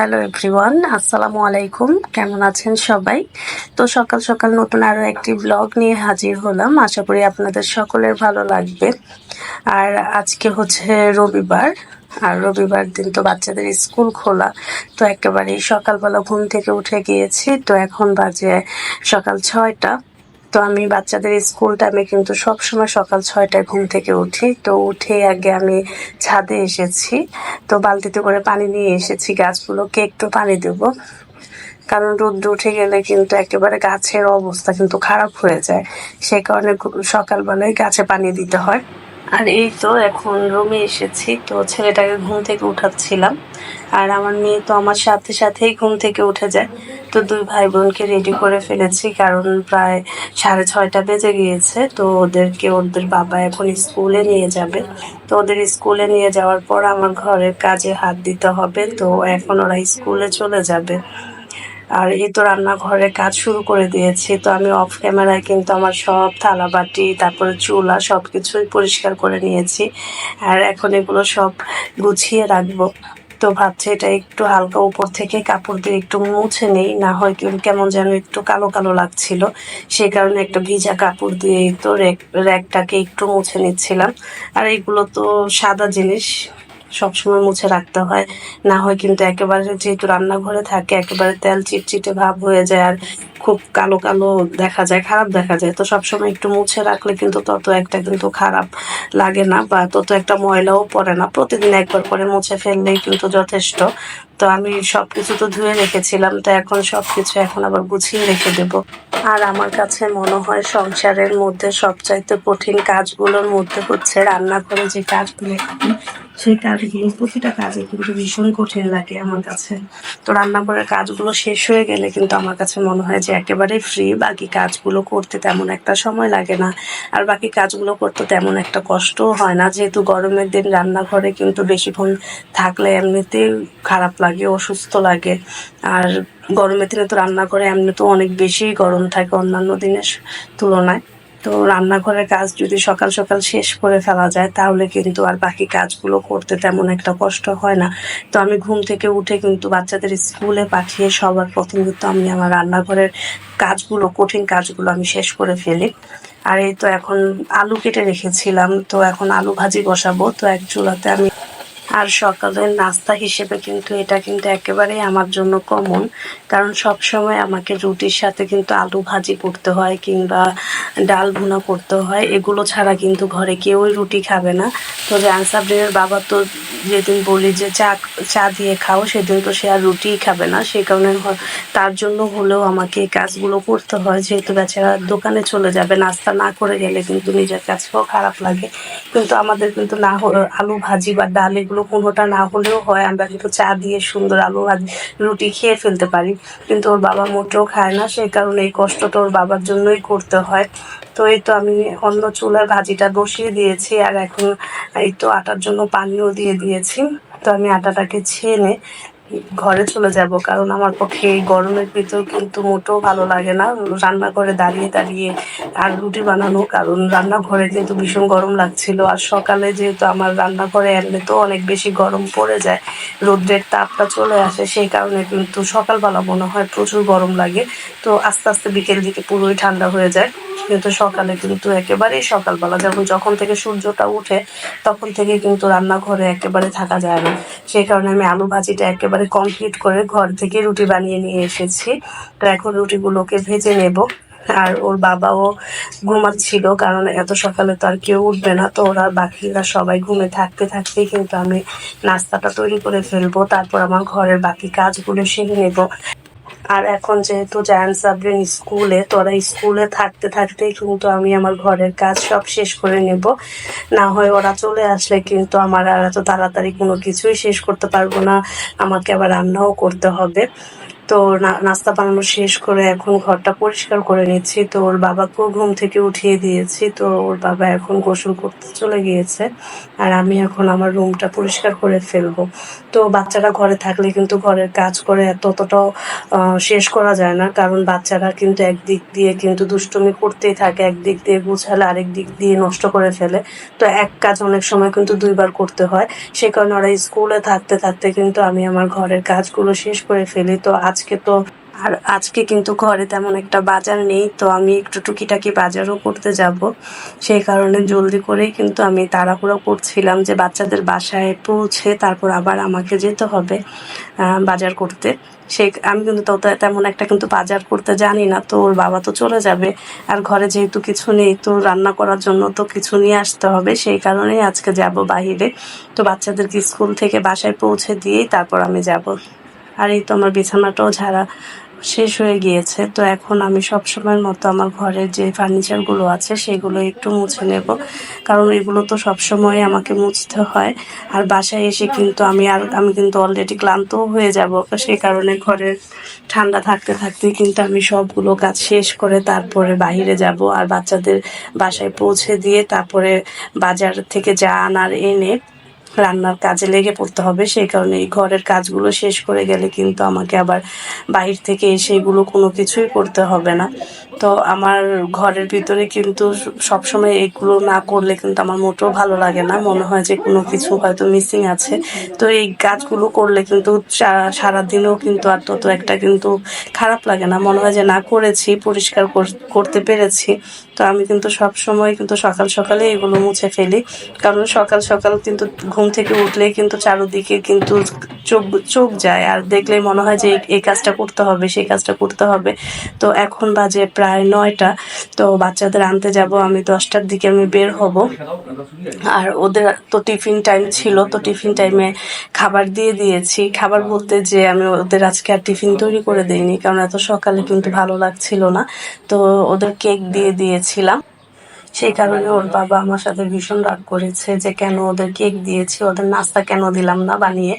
Hello everyone, আসসালামু আলাইকুম। কেমন আছেন সবাই? তো সকাল সকাল নতুন আরও একটি ব্লগ নিয়ে হাজির হলাম। আশা করি আপনাদের সকলের ভালো লাগবে। আর আজকে হচ্ছে রবিবার, আর রবিবার দিন তো বাচ্চাদের স্কুল খোলা। তো একেবারেই সকালবেলা ঘুম থেকে উঠে গিয়েছি। তো এখন বাজে সকাল 6টা। তো আমি বাচ্চাদের স্কুল টাইমে কিন্তু সবসময় সকাল 6টায় ঘুম থেকে উঠি। তো উঠে আগে আমি ছাদে এসেছি। তো বালতিতে করে পানি নিয়ে এসেছি, গাছগুলোকে একটু পানি দেব, কারণ রোদ্র উঠে গেলে কিন্তু একেবারে গাছের অবস্থা কিন্তু খারাপ হয়ে যায়। সেই কারণে সকালবেলায় গাছে পানি দিতে হয়। আর এই তো এখন রুমে এসেছি, তো ছেলেটাকে ঘুম থেকে উঠাচ্ছিলাম। আর আমার মেয়ে তো আমার সাথে সাথেই ঘুম থেকে উঠে যায়। তো দুই ভাই বোনকে রেডি করে ফেলেছি, কারণ প্রায় 6:30 বেজে গিয়েছে। তো ওদের বাবা এখন স্কুলে নিয়ে যাবে। তো ওদের স্কুলে নিয়ে যাওয়ার পর আমার ঘরের কাজে হাত দিতে হবে। তো এখন ওরা স্কুলে চলে যাবে। আর এই তো রান্নাঘরে কাজ শুরু করে দিয়েছি। তো আমি অফ ক্যামেরায় কিন্তু আমার সব থালা বাটি, তারপরে চুলা সবকিছুই পরিষ্কার করে নিয়েছি। আর এখন এগুলো সব গুছিয়ে রাখবো। তো ভাবছি এটা একটু হালকা উপর থেকে কাপড় দিয়ে একটু মুছে নেই, না হয় কেমন যেন একটু কালো কালো লাগছিল। সেই কারণে একটা ভিজা কাপড় দিয়ে তো র্যাকটাকে একটু মুছে নিচ্ছিলাম। আর এগুলো তো সাদা জিনিস, সবসময় মুছে রাখতে হয়, না হয় কিন্তু একেবারে যেহেতু রান্নাঘরে থাকে একেবারে তেল চিটচিটে ভাব হয়ে যায় আর খুব কালো কালো দেখা যায়, খারাপ দেখা যায়। তো সবসময় একটু মুছে রাখলে কিন্তু তত একটা কিন্তু খারাপ লাগে না, বা তত একটা ময়লাও পড়ে না। প্রতিদিন একবার করে মুছে ফেললেই কিন্তু যথেষ্ট। তো আমি সবকিছু তো ধুয়ে রেখেছিলাম, তো এখন সবকিছু এখন আবার গুছিয়ে রেখে দেব। আর আমার কাছে মনে হয় সংসারের মধ্যে সবচাইতে কঠিন কাজগুলোর মধ্যে হচ্ছে রান্নাঘরে যে কাজগুলো থাকে, সেই কাজগুলো প্রতিটা কাজে কিন্তু ভীষণ কঠিন লাগে আমার কাছে। তো রান্নাঘরের কাজগুলো শেষ হয়ে গেলে কিন্তু আমার কাছে মনে হয় যে একেবারে ফ্রি, বাকি কাজগুলো করতে তেমন একটা সময় লাগে না। আর বাকি কাজগুলো করতে তেমন একটা কষ্টও হয় না, যেহেতু গরমের দিন রান্নাঘরে কিন্তু বেশিক্ষণ থাকলে এমনিতেই খারাপ লাগে, অসুস্থ লাগে। আর গরমের দিনে তো রান্নাঘরে এমনিতেও অনেক বেশি গরম থাকে অন্যান্য দিনের তুলনায়। তো রান্নাঘরের কাজ যদি সকাল সকাল শেষ করে ফেলা যায় তাহলে কিন্তু আর বাকি কাজগুলো করতে তেমন একটা কষ্ট হয় না। তো আমি ঘুম থেকে উঠে কিন্তু বাচ্চাদের স্কুলে পাঠিয়ে সবার প্রথম কিন্তু আমি আমার রান্নাঘরের কাজগুলো, কঠিন কাজগুলো আমি শেষ করে ফেলি। আর এই তো এখন আলু কেটে রেখেছিলাম, তো এখন আলু ভাজি বসাবো। তো এক চুলাতে আমি, আর সকালের নাস্তা হিসেবে কিন্তু এটা কিন্তু একেবারেই আমার জন্য কমন, কারণ সবসময় আমাকে রুটির সাথে কিন্তু আলু ভাজি করতে হয় কিংবা ডাল ভুনা করতে হয়। এগুলো ছাড়া কিন্তু ঘরে কেউই রুটি খাবে না। তো জানসাবরিনের বাবা তো যেদিন বলি যে চা দিয়ে খাও, সেদিন তো সে আর রুটিই খাবে না। সেই কারণে তার জন্য হলেও আমাকে এই কাজগুলো করতে হয়, যেহেতু বেচারা দোকানে চলে যাবে। নাস্তা না করে গেলে কিন্তু নিজের কাছেও খারাপ লাগে। কিন্তু আমাদের কিন্তু না আলু ভাজি বা ডাল এগুলো কোনোটা না হলেও হয়, আমরা কিন্তু চা দিয়ে সুন্দর আলু ভাজি রুটি খেয়ে ফেলতে পারি। কিন্তু ওর বাবা মোটেও খায় না, সেই কারণে এই কষ্টটা ওর বাবার জন্যই করতে হয়। তো এই তো আমি অন্য চুলার ভাজিটা বসিয়ে দিয়েছি, আর এখন এই তো আটার জন্য পানিও দিয়ে দিয়েছি। তো আমি আটাটাকে ছেনে ঘরে চলে যাব, কারণ আমার পক্ষে এই গরমের ভিতর কিন্তু মোটেও ভালো লাগে না রান্নাঘরে দাঁড়িয়ে দাঁড়িয়ে আর রুটি বানানো, কারণ রান্নাঘরে কিন্তু ভীষণ গরম লাগছিল। আর সকালে যেহেতু আমার রান্নাঘরে এমনিতেও অনেক বেশি গরম পড়ে যায়, রোদ্রের তাপটা চলে আসে, সেই কারণে কিন্তু সকালবেলা মনে হয় প্রচুর গরম লাগে। তো আস্তে আস্তে বিকেল দিকে পুরোই ঠান্ডা হয়ে যায়, কিন্তু সকালে কিন্তু একেবারেই সকালবেলা যখন থেকে সূর্যটা উঠে তখন থেকে কিন্তু রান্নাঘরে একেবারে থাকা যায় না। সেই কারণে আমি আলু ভাজিটা একেবারে কমপ্লিট করে ঘর থেকে রুটি বানিয়ে নিয়ে এসেছি। তো এখন রুটিগুলোকে ভেজে নেব। আর ওর বাবাও ঘুমাচ্ছিল, কারণ এত সকালে তো আর কেউ উঠবে না। তো ওরা বাকিরা সবাই ঘুমে থাকতে থাকতেই কিন্তু আমি নাস্তাটা তৈরি করে ফেলবো, তারপর আমার ঘরের বাকি কাজগুলো সেরে নেব। আর এখন যেহেতু জায়ান সাবরিন স্কুলে, তো ওরা স্কুলে থাকতে থাকতেই কিন্তু আমি আমার ঘরের কাজ সব শেষ করে নেব, না হয় ওরা চলে আসলে কিন্তু আমার আর এত তাড়াতাড়ি কোনো কিছুই শেষ করতে পারবো না, আমাকে আবার রান্নাও করতে হবে। তো নাস্তা বানানো শেষ করে এখন ঘরটা পরিষ্কার করে নিচ্ছি। তো ওর বাবাকেও ঘুম থেকে উঠিয়ে দিয়েছি। তো ওর বাবা এখন গোসল করতে চলে গিয়েছে, আর আমি এখন আমার রুমটা পরিষ্কার করে ফেলবো। তো বাচ্চারা ঘরে থাকলে কিন্তু ঘরের কাজ করে ততটাও শেষ করা যায় না, কারণ বাচ্চারা কিন্তু একদিক দিয়ে কিন্তু দুষ্টুমি করতেই থাকে, একদিক দিয়ে গুছালে আরেক দিক দিয়ে নষ্ট করে ফেলে। তো এক কাজ অনেক সময় কিন্তু দুইবার করতে হয়। সে কারণে ওরা স্কুলে থাকতে থাকতে কিন্তু আমি আমার ঘরের কাজগুলো শেষ করে ফেলি। তো আজকে কিন্তু ঘরে তেমন একটা বাজার নেই, তো আমি একটু টুকিটাকি বাজারও করতে যাব। সেই কারণে জলদি করেই কিন্তু আমি তাড়াহুড়ো করছিলাম যে বাচ্চাদের বাসায় পৌঁছে তারপর আবার আমাকে যেতে হবে বাজার করতে। আমি কিন্তু তেমন একটা কিন্তু বাজার করতে জানি না। তো ওর বাবা তো চলে যাবে, আর ঘরে যেহেতু কিছু নেই, তো রান্না করার জন্য তো কিছু নিয়ে আসতে হবে। সেই কারণেই আজকে যাব বাহিরে। তো বাচ্চাদেরকে স্কুল থেকে বাসায় পৌঁছে দিয়েই তারপর আমি যাব। আর এই তো আমার বিছানাটাও ঝাড়া শেষ হয়ে গিয়েছে। তো এখন আমি সবসময়ের মতো আমার ঘরের যে ফার্নিচারগুলো আছে সেগুলো একটু মুছে নেব, কারণ এগুলো তো সবসময় আমাকে মুছতে হয়। আর বাসায় এসে কিন্তু আমি কিন্তু অলরেডি ক্লান্তও হয়ে যাব। সেই কারণে ঘরের ঠান্ডা থাকতে থাকতেই কিন্তু আমি সবগুলো কাজ শেষ করে তারপরে বাহিরে যাব, আর বাচ্চাদের বাসায় পৌঁছে দিয়ে তারপরে বাজার থেকে যা আনার এনে রান্নার কাজে লেগে পড়তে হবে। সেই কারণে এই ঘরের কাজগুলো শেষ করে গেলে কিন্তু আমাকে আবার বাহির থেকে এসে এগুলো কোনো কিছুই করতে হবে না। তো আমার ঘরের ভিতরে কিন্তু সবসময় এগুলো না করলে কিন্তু আমার মোটেও ভালো লাগে না, মনে হয় যে কোনো কিছু হয়তো মিসিং আছে। তো এই কাজগুলো করলে কিন্তু সারাদিনও কিন্তু আর তত একটা কিন্তু খারাপ লাগে না, মনে হয় যে না করেছি, পরিষ্কার করতে পেরেছি। তো আমি কিন্তু সবসময় কিন্তু সকাল সকালে এগুলো মুছে ফেলি, কারণ সকাল সকাল কিন্তু ঘুম থেকে উঠলেই কিন্তু চারদিকে কিন্তু চোখ চোখ যায়, আর দেখলেই মনে হয় যে এই কাজটা করতে হবে, সেই কাজটা করতে হবে। তো এখন বাজে প্রায় 9টা। তো বাচ্চাদের আনতে যাব আমি, 10টার দিকে আমি বের হব। আর ওদের তো টিফিন টাইম ছিল, তো টিফিন টাইমে খাবার দিয়ে দিয়েছি। খাবার বলতে যে আমি ওদের আজকে আর টিফিন তৈরি করে দিইনি, কারণ এত সকালে কিন্তু ভালো লাগছিল না। তো ওদের কেক দিয়ে দিয়েছিলাম। সেই কারণে ওর বাবা আমার সাথে ভীষণ রাগ করেছে যে কেন ওদের কেক দিয়েছি, ওদের নাস্তা কেন দিলাম না বানিয়ে।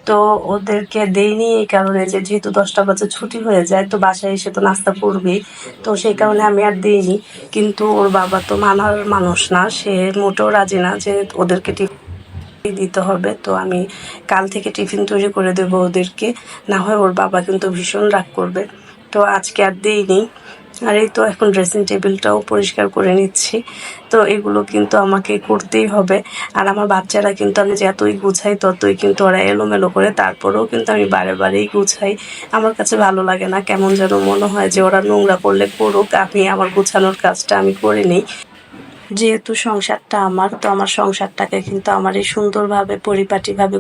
তো ওদেরকে দেইনি এই কারণে যে যেহেতু 10টা বাজে ছুটি হয়ে যায়, তো বাসায় এসে তো নাস্তা করবেই। তো সেই কারণে আমি আর দিইনি। কিন্তু ওর বাবা তো মানার মানুষ না, সে মোটেও রাজি না যে ওদেরকে দিতে হবে। তো আমি কাল থেকে টিফিন তৈরি করে দেবো ওদেরকে, না হয় ওর বাবা কিন্তু ভীষণ রাগ করবে। তো আজকে আর দিইনি। আর এই তো এখন ড্রেসিং টেবিলটাও পরিষ্কার করে নিচ্ছি। তো এগুলো কিন্তু আমাকে করতেই হবে। আর আমার বাচ্চারা কিন্তু আমি যতই গুছাই ততই কিন্তু ওরা এলোমেলো করে, তারপরেও কিন্তু আমি বারেই গুছাই। আমার কাছে ভালো লাগে না, কেমন যেন মনে হয় যে ওরা নোংরা করলে করুক, আমি আমার গুছানোর কাজটা আমি করে নিই। যেহেতু সংসারটা আমার, তো আমার সংসারটাকে কিন্তু আমারই সুন্দরভাবে পরিপাটিভাবে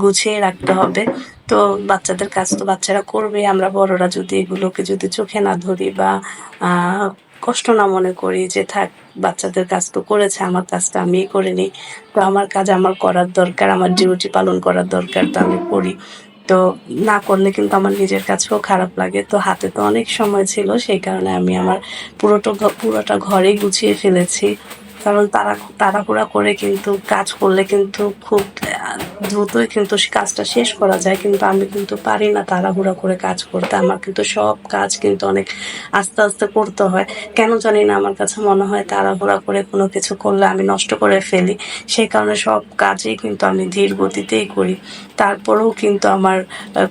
গুছিয়ে রাখতে হবে। তো বাচ্চাদের কাজ তো বাচ্চারা করবে, আমরা বড়রা যদি এগুলোকে যদি চোখে না ধরি বা কষ্ট না মনে করি যে থাক বাচ্চাদের কাজ তো করেছে, আমার কাজটা আমিই করে নিই। তো আমার কাজ আমার করার দরকার, আমার ডিউটি পালন করার দরকার, তো আমি করি। তো না করলে কিন্তু আমার নিজের কাছেও খারাপ লাগে। তো হাতে তো অনেক সময় ছিল, সেই কারণে আমি আমার পুরোটা ঘরেই গুছিয়ে ফেলেছি। কারণ তাড়াহুড়া করে কিন্তু কাজ করলে কিন্তু খুব দ্রুতই কিন্তু কাজটা শেষ করা যায়, কিন্তু আমি কিন্তু পারি না তাড়াহুড়া করে কাজ করতে। আমার কিন্তু সব কাজ কিন্তু অনেক আস্তে আস্তে করতে হয়। কেন জানি না আমার কাছে মনে হয় তাড়াহুড়া করে কোনো কিছু করলে আমি নষ্ট করে ফেলি। সেই কারণে সব কাজই কিন্তু আমি ধীর গতিতেই করি। তারপরেও কিন্তু আমার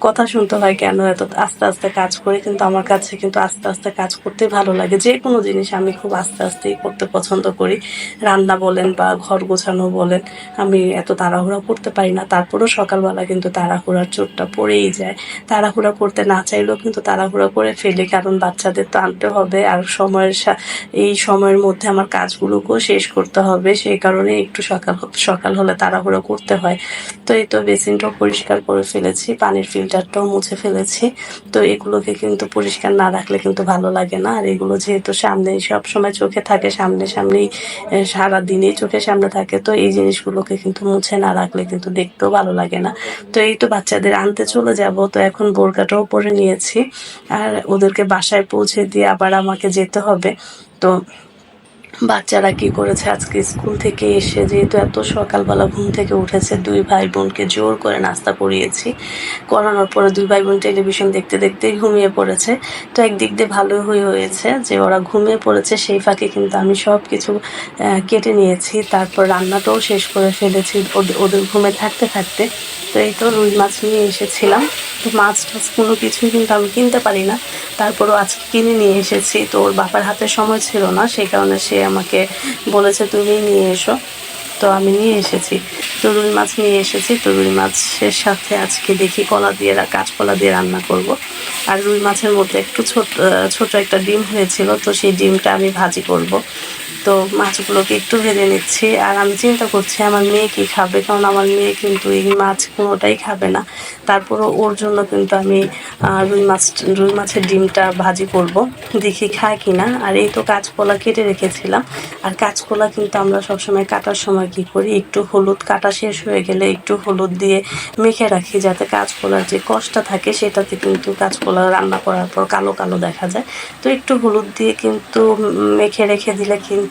কথা শুনতে হয় কেন এত আস্তে আস্তে কাজ করি, কিন্তু আমার কাছে কিন্তু আস্তে আস্তে কাজ করতে ভালো লাগে। যে কোনো জিনিস আমি খুব আস্তে আস্তেই করতে পছন্দ করি। রান্না বলেন বা ঘর গোছানো বলেন, আমি এত তাড়াহুড়া করতে পারি না। তারপরেও সকালবেলা কিন্তু তাড়াহুড়ার চোটটা পড়েই যায়। তাড়াহুড়া করতে না চাইলেও কিন্তু তাড়াহুড়া করে ফেলি, কারণ বাচ্চাদের তো আনতে হবে, আর এই সময়ের মধ্যে আমার কাজগুলোকেও শেষ করতে হবে। সেই কারণে একটু সকাল হলে তাড়াহুড়ো করতে হয়। তো এই তো বেসিনটাও পরিষ্কার করে ফেলেছি, পানির ফিল্টারটাও মুছে ফেলেছি। তো এগুলোকে কিন্তু পরিষ্কার না রাখলে কিন্তু ভালো লাগে না। আর এগুলো যেহেতু সামনেই সবসময় চোখে থাকে, সামনেই সারাদিনই চোখের সামনে থাকে, তো এই জিনিসগুলোকে কিন্তু মুছে না রাখলে কিন্তু দেখতেও ভালো লাগে না। তো এই তো বাচ্চাদের আনতে চলে যাব। তো এখন বোরকাটাও পরে নিয়েছি, আর ওদেরকে বাসায় পৌঁছে দিয়ে আবার আমাকে যেতে হবে। তো বাচ্চারা কি করেছে, আজকে স্কুল থেকে এসে যেহেতু এত সকালবেলা ঘুম থেকে উঠেছে, দুই ভাই বোনকে জোর করে নাস্তা করিয়েছি। করানোর পরে দুই ভাই বোন টেলিভিশন দেখতে দেখতেই ঘুমিয়ে পড়েছে। তো একদিক দিয়ে ভালোই হয়েছে যে ওরা ঘুমিয়ে পড়েছে, সেই ফাঁকে কিন্তু আমি সব কিছু কেটে নিয়েছি, তারপর রান্নাটাও শেষ করে ফেলেছি ওদের ঘুমে থাকতে থাকতে। তো এই তো রুই মাছ নিয়ে এসেছিলাম। তো মাছ টাছ কোনো কিছুই কিন্তু আমি কিনতে পারি না, তারপরও আজকে কিনে নিয়ে এসেছি। তো ওর বাবার হাতে সময় ছিল না, সেই কারণে সে আমাকে বলেছে তুমি নিয়ে এসো। তো আমি নিয়ে এসেছি, তো রুই মাছ নিয়ে এসেছি। তো রুই মাছের সাথে আজকে দেখি কাঁচকলা দিয়ে রান্না করব। আর রুই মাছের মধ্যে একটু ছোট একটা ডিম হয়েছিল, তো সেই ডিমটা আমি ভাজি করব। তো মাছগুলোকে একটু ভেজে নিচ্ছি। আর আমি চিন্তা করছি আমার মেয়ে কি খাবে, কারণ আমার মেয়ে কিন্তু এই মাছ কোনোটাই খাবে না। তারপরও ওর জন্য কিন্তু আমি রুই মাছের ডিমটা ভাজি করব, দেখি খায় কিনা। আর এই তো কাঁচকলা কেটে রেখেছিলাম। আর কাঁচকলা কিন্তু আমরা সবসময় কাটার সময় কি করি, একটু হলুদ, কাটা শেষ হয়ে গেলে একটু হলুদ দিয়ে মেখে রাখি, যাতে কাঁচকলার যে কষটা থাকে সেটাতে কিন্তু কাঁচকলা রান্না করার পর কালো কালো দেখা যায়। তো একটু হলুদ দিয়ে কিন্তু মেখে রেখে দিলে কিন্তু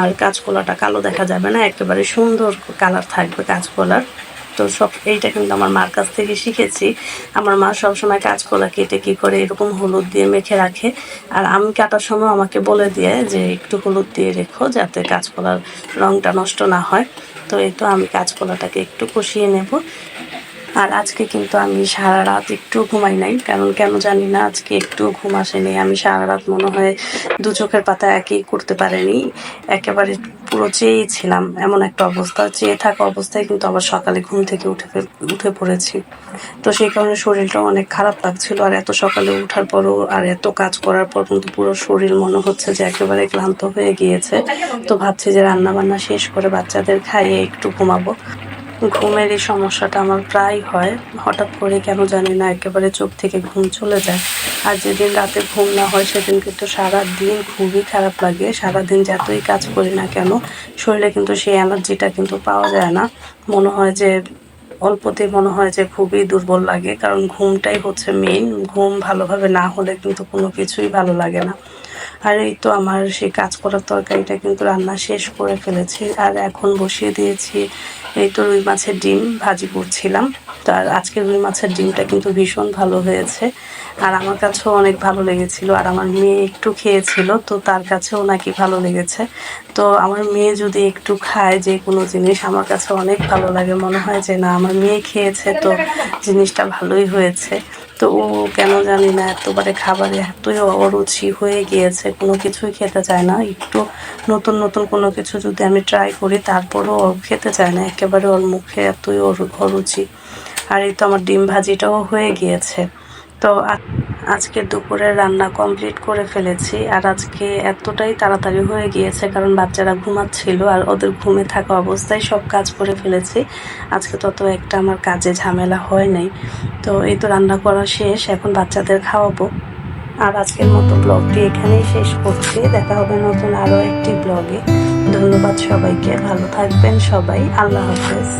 আর কাঁচকলাটা কালো দেখা যাবে না, একেবারে সুন্দর কালার থাকবে কাঁচকলার। তো এইটা কিন্তু আমার মার কাছ থেকে শিখেছি। আমার মা সবসময় কাঁচকলা কেটে কি করে এরকম হলুদ দিয়ে মেখে রাখে, আর আমি কাটার সময় আমাকে বলে দিয়ে যে একটু হলুদ দিয়ে রেখো যাতে কাঁচকলার রঙটা নষ্ট না হয়। তো এই তো আমি কাঁচকলাটাকে একটু কষিয়ে নেব। আর আজকে কিন্তু আমি সারা রাত একটু ঘুমাই নাই, কারণ কেন জানি না আজকে একটু ঘুম আসেনি। আমি সারা রাত মনে হয় দু চোখের পাতা একই করতে পারিনি, একেবারে পুরো চেয়েছিলাম, এমন একটা অবস্থা, চেয়ে থাকা অবস্থায় কিন্তু আবার সকালে ঘুম থেকে উঠে পড়েছি। তো সেই কারণে শরীরটা অনেক খারাপ লাগছিল। আর এত সকালে ওঠার পরও আর এত কাজ করার পর কিন্তু পুরো শরীর মনে হচ্ছে যে একেবারে ক্লান্ত হয়ে গিয়েছে। তো ভাবছি যে রান্না বান্না শেষ করে বাচ্চাদের খাইয়ে একটু ঘুমাবো। ঘুমের এই সমস্যাটা আমার প্রায় হয়, হঠাৎ করে কেন জানি না একেবারে চোখ থেকে ঘুম চলে যায়। আর যেদিন রাতে ঘুম না হয় সেদিন কিন্তু সারাদিন খুবই খারাপ লাগে। সারাদিন যতই কাজ করি না কেন শরীরে কিন্তু সেই এনার্জিটা কিন্তু পাওয়া যায় না। মনে হয় যে অল্পতেই মনে হয় যে খুবই দুর্বল লাগে, কারণ ঘুমটাই হচ্ছে মেইন। ঘুম ভালোভাবে না হলে কিন্তু কোনো কিছুই ভালো লাগে না। আর এই তো আমার সেই কাঁচকলার তরকারিটা কিন্তু রান্না শেষ করে ফেলেছি, আর এখন বসিয়ে দিয়েছি এই তো রুই মাছের ডিম ভাজি করছিলাম। তো আর আজকে রুই মাছের ডিমটা কিন্তু ভীষণ ভালো হয়েছে, আর আমার কাছেও অনেক ভালো লেগেছিল। আর আমার মেয়ে একটু খেয়েছিল, তো তার কাছেও নাকি ভালো লেগেছে। তো আমার মেয়ে যদি একটু খায় যে কোনো জিনিস, আমার কাছে অনেক ভালো লাগে, মনে হয় যে না আমার মেয়ে খেয়েছে তো জিনিসটা ভালোই হয়েছে। তো ও কেন জানি না এতবারে খাবারে এতই অরুচি হয়ে গিয়েছে, কোনো কিছুই খেতে চায় না। একটু নতুন নতুন কোনো কিছু যদি আমি ট্রাই করি তারপরও ও খেতে চায় না, একেবারে ওর মুখে এতই অরুচি। আর এই তো আমার ডিম ভাজিটাও হয়ে গিয়েছে। তো আজকে দুপুরের রান্না কমপ্লিট করে ফেলেছি। আর আজকে এতটাই তাড়াতাড়ি হয়ে গিয়েছে কারণ বাচ্চারা ঘুমাচ্ছিল, আর ওদের ঘুমে থাকা অবস্থায় সব কাজ করে ফেলেছি। আজকে তত একটা আমার কাজে ঝামেলা হয় নাই। তো এই তো রান্না করা শেষ, এখন বাচ্চাদের খাওয়াবো। আর আজকের মতো ব্লগটি এখানেই শেষ করছি। দেখা হবে নতুন আরও একটি ব্লগে। ধন্যবাদ সবাইকে, ভালো থাকবেন সবাই, আল্লাহ হাফেজ।